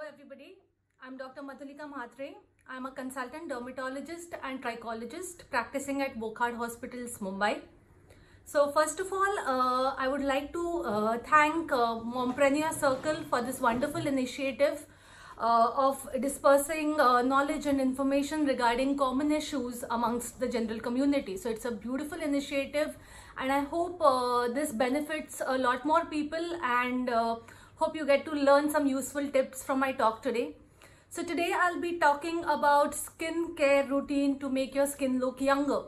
everybody. I'm Dr. Madhulika Mhatre. I'm a consultant dermatologist and trichologist practicing at Wokhard Hospitals, Mumbai. So first of all, I would like to thank Mompreneur Circle for this wonderful initiative of dispersing knowledge and information regarding common issues amongst the general community. So it's a beautiful initiative, and I hope this benefits a lot more people, and hope you get to learn some useful tips from my talk today. So today I'll be talking about skin care routine to make your skin look younger.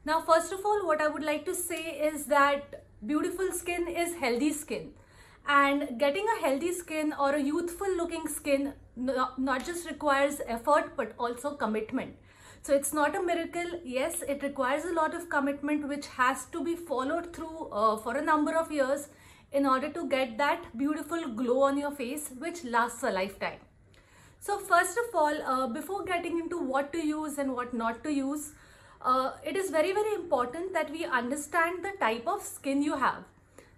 Now, first of all, what I would like to say is that beautiful skin is healthy skin, and getting a healthy skin or a youthful looking skin not just requires effort but also commitment. So it's not a miracle. Yes, it requires a lot of commitment which has to be followed through for a number of years in order to get that beautiful glow on your face which lasts a lifetime. So first of all, before getting into what to use and what not to use, it is very important that we understand the type of skin you have.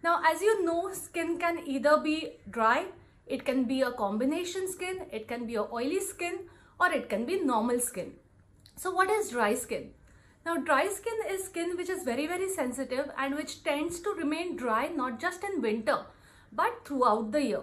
Now, as you know, skin can either be dry, it can be a combination skin, it can be a oily skin, or it can be normal skin. So what is dry skin? Now, dry skin is skin which is very sensitive and which tends to remain dry not just in winter but throughout the year.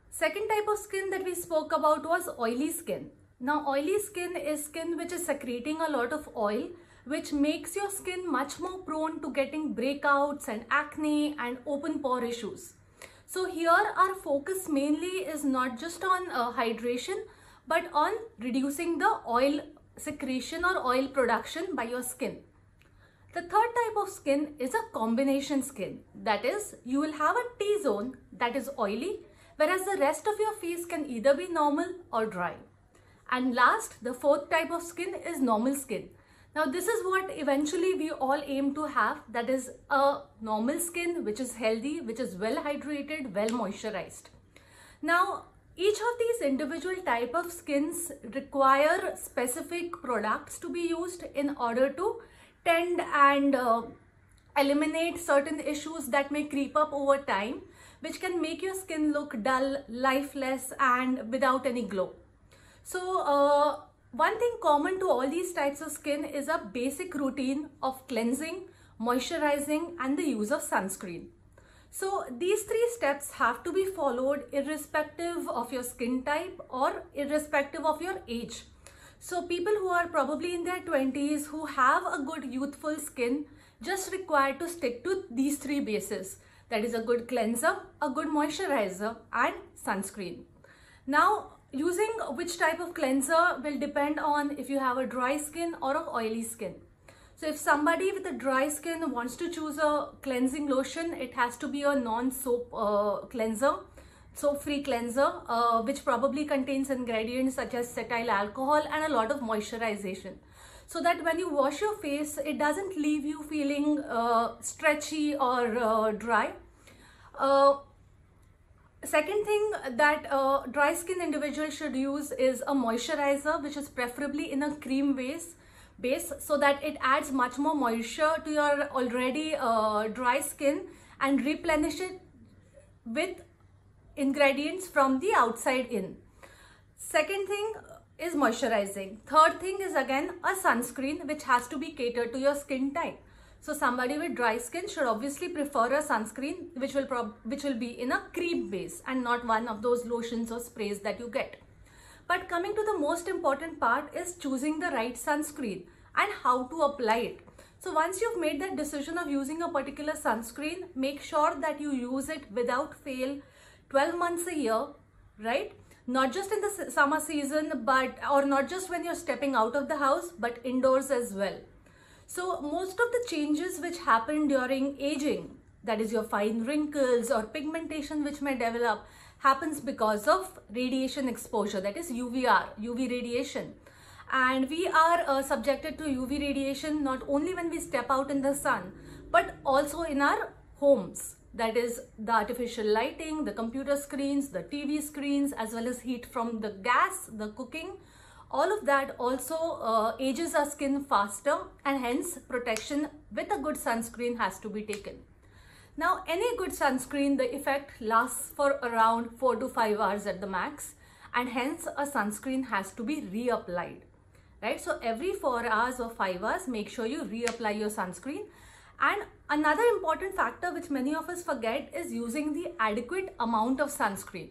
Second type of skin that we spoke about was oily skin. Now, oily skin is skin which is secreting a lot of oil, which makes your skin much more prone to getting breakouts and acne and open pore issues. So here our focus mainly is not just on hydration but on reducing the oil secretion or oil production by your skin. The third type of skin is a combination skin. That is, you will have a T-zone that is oily, whereas the rest of your face can either be normal or dry. And last, the fourth type of skin is normal skin. Now, this is what eventually we all aim to have, that is a normal skin which is healthy, which is well hydrated, well moisturized. Now, each of these individual type of skins require specific products to be used in order to tend and eliminate certain issues that may creep up over time, which can make your skin look dull, lifeless, and without any glow. So one thing common to all these types of skin is a basic routine of cleansing, moisturizing, and the use of sunscreen. So these three steps have to be followed irrespective of your skin type or irrespective of your age. So people who are probably in their 20s who have a good youthful skin just require to stick to these three bases. That is a good cleanser, a good moisturizer, and sunscreen. Now, using which type of cleanser will depend on if you have a dry skin or an oily skin. So if somebody with a dry skin wants to choose a cleansing lotion, it has to be a non-soap cleanser, soap-free cleanser, which probably contains ingredients such as cetyl alcohol and a lot of moisturization, so that when you wash your face, it doesn't leave you feeling stretchy or dry. Second thing that dry skin individual should use is a moisturizer, which is preferably in a cream base, so that it adds much more moisture to your already dry skin and replenish it with ingredients from the outside in. Second thing is moisturizing. Third thing is again a sunscreen, which has to be catered to your skin type. So somebody with dry skin should obviously prefer a sunscreen which will be in a cream base and not one of those lotions or sprays that you get. But coming to the most important part is choosing the right sunscreen and how to apply it. So once you've made that decision of using a particular sunscreen, make sure that you use it without fail 12 months a year, right? Not just in the summer season, or not just when you're stepping out of the house, but indoors as well. So most of the changes which happen during aging, that is your fine wrinkles or pigmentation which may develop, happens because of radiation exposure, that is UV radiation. And we are subjected to UV radiation not only when we step out in the sun, but also in our homes. That is the artificial lighting, the computer screens, the TV screens, as well as heat from the gas, the cooking. All of that also ages our skin faster, and hence protection with a good sunscreen has to be taken. Now, any good sunscreen, the effect lasts for around 4 to 5 hours at the max, and hence a sunscreen has to be reapplied, right? So every 4 hours or 5 hours, make sure you reapply your sunscreen. And another important factor which many of us forget is using the adequate amount of sunscreen.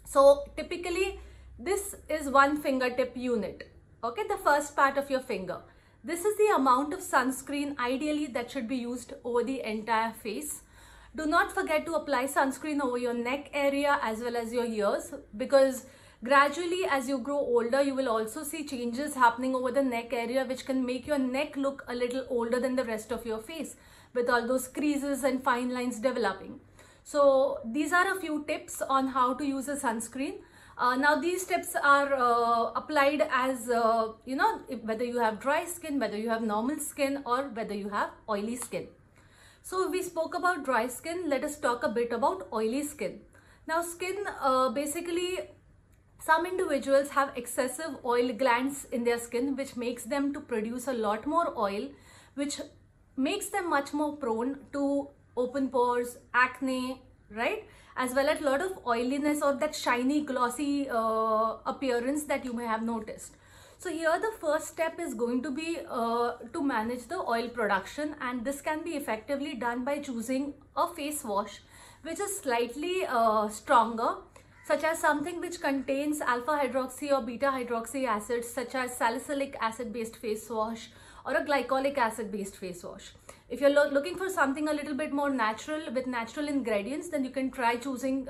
So typically this is 1 fingertip unit, okay, the first part of your finger. This is the amount of sunscreen ideally that should be used over the entire face. Do not forget to apply sunscreen over your neck area as well as your ears, because gradually as you grow older, you will also see changes happening over the neck area, which can make your neck look a little older than the rest of your face, with all those creases and fine lines developing. So these are a few tips on how to use a sunscreen. Now these tips are applied as, whether you have dry skin, whether you have normal skin, or whether you have oily skin. So we spoke about dry skin. Let us talk a bit about oily skin. Now skin, basically, some individuals have excessive oil glands in their skin, which makes them to produce a lot more oil, which makes them much more prone to open pores, acne, right? As well as a lot of oiliness or that shiny, glossy appearance that you may have noticed. So here the first step is going to be to manage the oil production, and this can be effectively done by choosing a face wash which is slightly stronger, such as something which contains alpha hydroxy or beta hydroxy acids, such as salicylic acid based face wash or a glycolic acid based face wash. If you're looking for something a little bit more natural with natural ingredients, then you can try choosing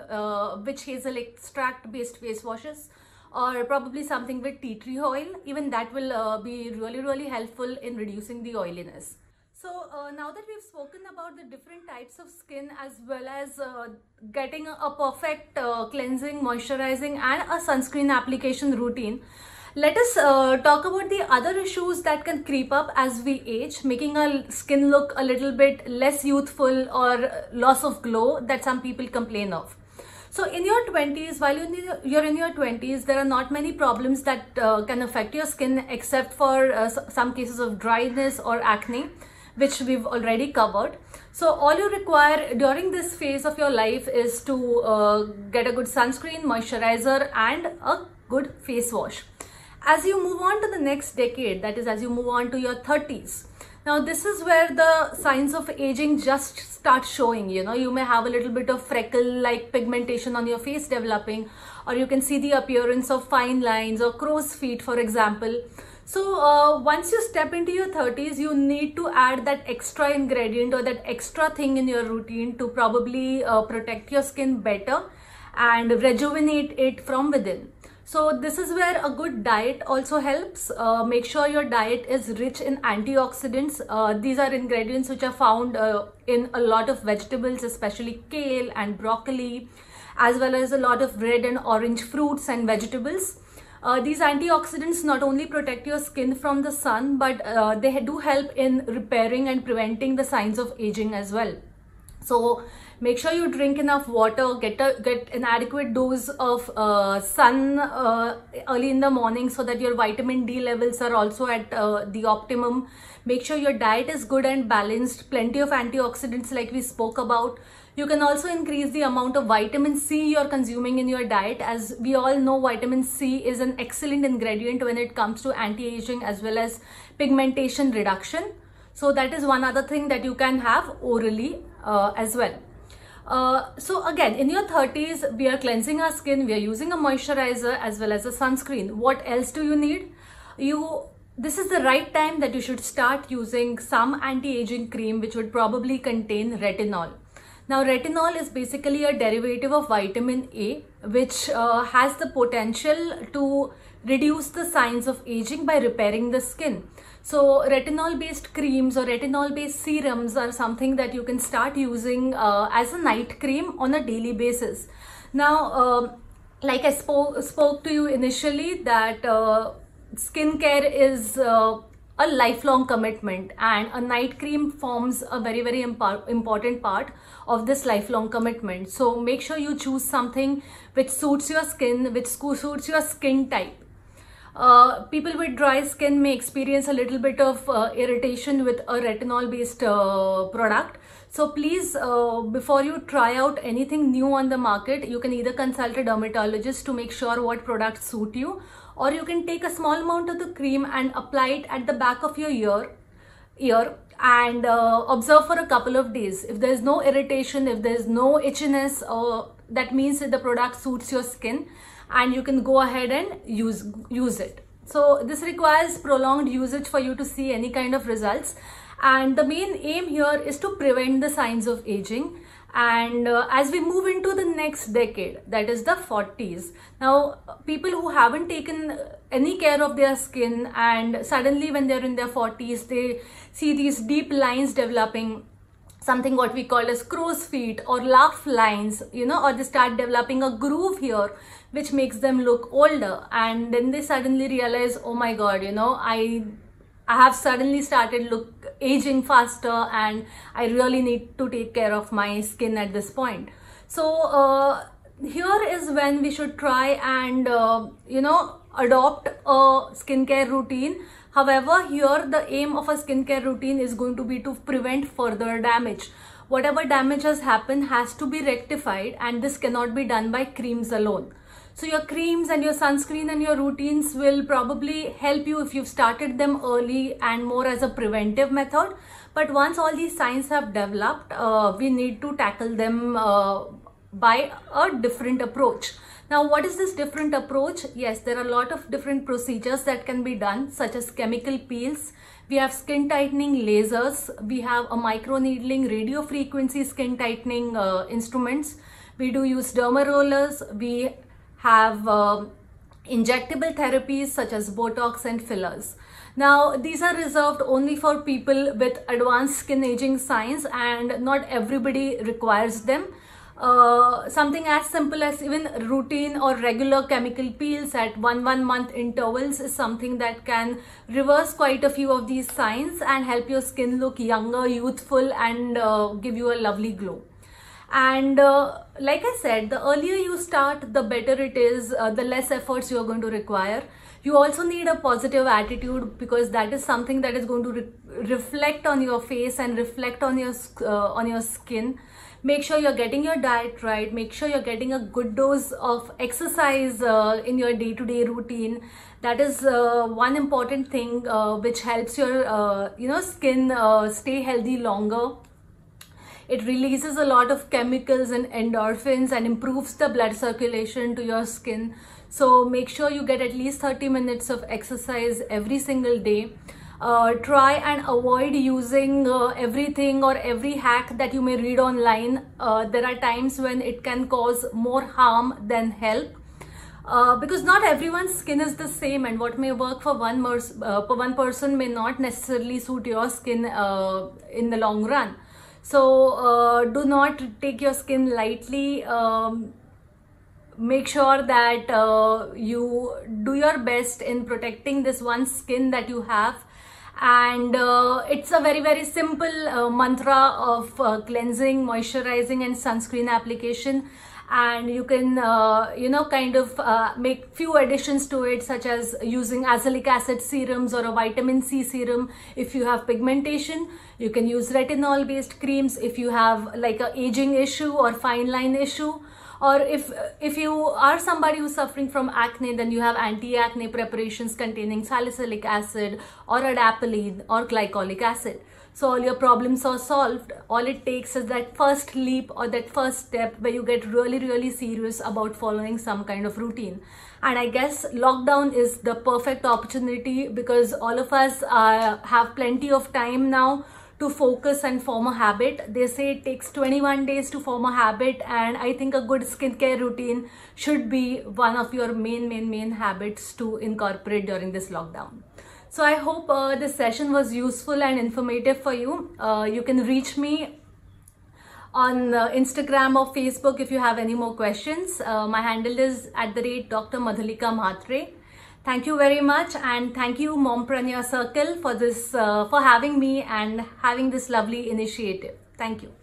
witch hazel extract based face washes, or probably something with tea tree oil. Even that will be really helpful in reducing the oiliness. So now that we've spoken about the different types of skin, as well as getting a perfect cleansing, moisturizing and a sunscreen application routine, let us talk about the other issues that can creep up as we age, making our skin look a little bit less youthful or loss of glow that some people complain of. So in your 20s, while you're in your 20s, there are not many problems that can affect your skin except for some cases of dryness or acne, which we've already covered. So all you require during this phase of your life is to get a good sunscreen, moisturizer and a good face wash. As you move on to the next decade, that is as you move on to your 30s, now this is where the signs of aging just start showing. You may have a little bit of freckle-like pigmentation on your face developing, or you can see the appearance of fine lines or crow's feet, for example. So once you step into your 30s, you need to add that extra ingredient or that extra thing in your routine to probably protect your skin better and rejuvenate it from within. So this is where a good diet also helps. Make sure your diet is rich in antioxidants. These are ingredients which are found in a lot of vegetables, especially kale and broccoli, as well as a lot of red and orange fruits and vegetables. These antioxidants not only protect your skin from the sun, but they do help in repairing and preventing the signs of aging as well. So make sure you drink enough water, get an adequate dose of sun early in the morning, so that your vitamin D levels are also at the optimum. Make sure your diet is good and balanced, plenty of antioxidants like we spoke about. You can also increase the amount of vitamin C you're consuming in your diet. As we all know, vitamin C is an excellent ingredient when it comes to anti-aging as well as pigmentation reduction. So that is one other thing that you can have orally as well. So again, in your 30s, we are cleansing our skin, we are using a moisturizer as well as a sunscreen. What else do you need? This is the right time that you should start using some anti-aging cream, which would probably contain retinol. Now, retinol is basically a derivative of vitamin A, which has the potential to reduce the signs of aging by repairing the skin. So retinol-based creams or retinol-based serums are something that you can start using as a night cream on a daily basis. Now, like I spoke to you initially, that skincare is a lifelong commitment, and a night cream forms a very important part of this lifelong commitment. So make sure you choose something which suits your skin, which suits your skin type. People with dry skin may experience a little bit of irritation with a retinol based product. So please, before you try out anything new on the market, you can either consult a dermatologist to make sure what products suit you, or you can take a small amount of the cream and apply it at the back of your ear and observe for a couple of days. If there is no irritation, if there is no itchiness, that means that the product suits your skin and you can go ahead and use it. So this requires prolonged usage for you to see any kind of results. And the main aim here is to prevent the signs of aging. And as we move into the next decade, that is the 40s, now people who haven't taken any care of their skin and suddenly when they're in their 40s, they see these deep lines developing, something what we call as crow's feet or laugh lines, you know, or they start developing a groove here which makes them look older, and then they suddenly realize, oh my god, you know, I have suddenly started aging faster and I really need to take care of my skin at this point. So here is when we should try and you know, adopt a skincare routine. However, here the aim of a skincare routine is going to be to prevent further damage. Whatever damage has happened has to be rectified, and this cannot be done by creams alone. So your creams and your sunscreen and your routines will probably help you if you've started them early and more as a preventive method. But once all these signs have developed, we need to tackle them by a different approach. Now, what is this different approach? Yes, there are a lot of different procedures that can be done, such as chemical peels. We have skin tightening lasers. We have a microneedling radio frequency skin tightening instruments. We do use derma rollers. We have injectable therapies such as Botox and fillers. Now, these are reserved only for people with advanced skin aging signs, and not everybody requires them. Something as simple as even routine or regular chemical peels at one month intervals is something that can reverse quite a few of these signs and help your skin look younger, youthful, and give you a lovely glow. And like I said, the earlier you start, the better it is, the less efforts you are going to require. You also need a positive attitude, because that is something that is going to reflect on your face and reflect on your skin. Make sure you're getting your diet right. Make sure you're getting a good dose of exercise in your day-to-day routine. That is one important thing which helps your skin stay healthy longer. It releases a lot of chemicals and endorphins and improves the blood circulation to your skin. So make sure you get at least 30 minutes of exercise every single day. Try and avoid using everything or every hack that you may read online. There are times when it can cause more harm than help. Because not everyone's skin is the same, and what may work for one person may not necessarily suit your skin in the long run. So do not take your skin lightly. Make sure that you do your best in protecting this one skin that you have. And it's a very simple mantra of cleansing, moisturizing and sunscreen application. And you can make few additions to it, such as using azelaic acid serums or a vitamin C serum if you have pigmentation. You can use retinol based creams if you have like a aging issue or fine line issue. Or if you are somebody who's suffering from acne, then you have anti-acne preparations containing salicylic acid or adapalene or glycolic acid. So all your problems are solved. All it takes is that first leap or that first step where you get really serious about following some kind of routine. And I guess lockdown is the perfect opportunity, because all of us have plenty of time now to focus and form a habit. They say it takes 21 days to form a habit, and I think a good skincare routine should be one of your main habits to incorporate during this lockdown. So I hope this session was useful and informative for you. You can reach me on Instagram or Facebook if you have any more questions. My handle is @Dr. Madhulika Mhatre. Thank you very much, and thank you Mompreneur Circle for this, for having me and having this lovely initiative. Thank you.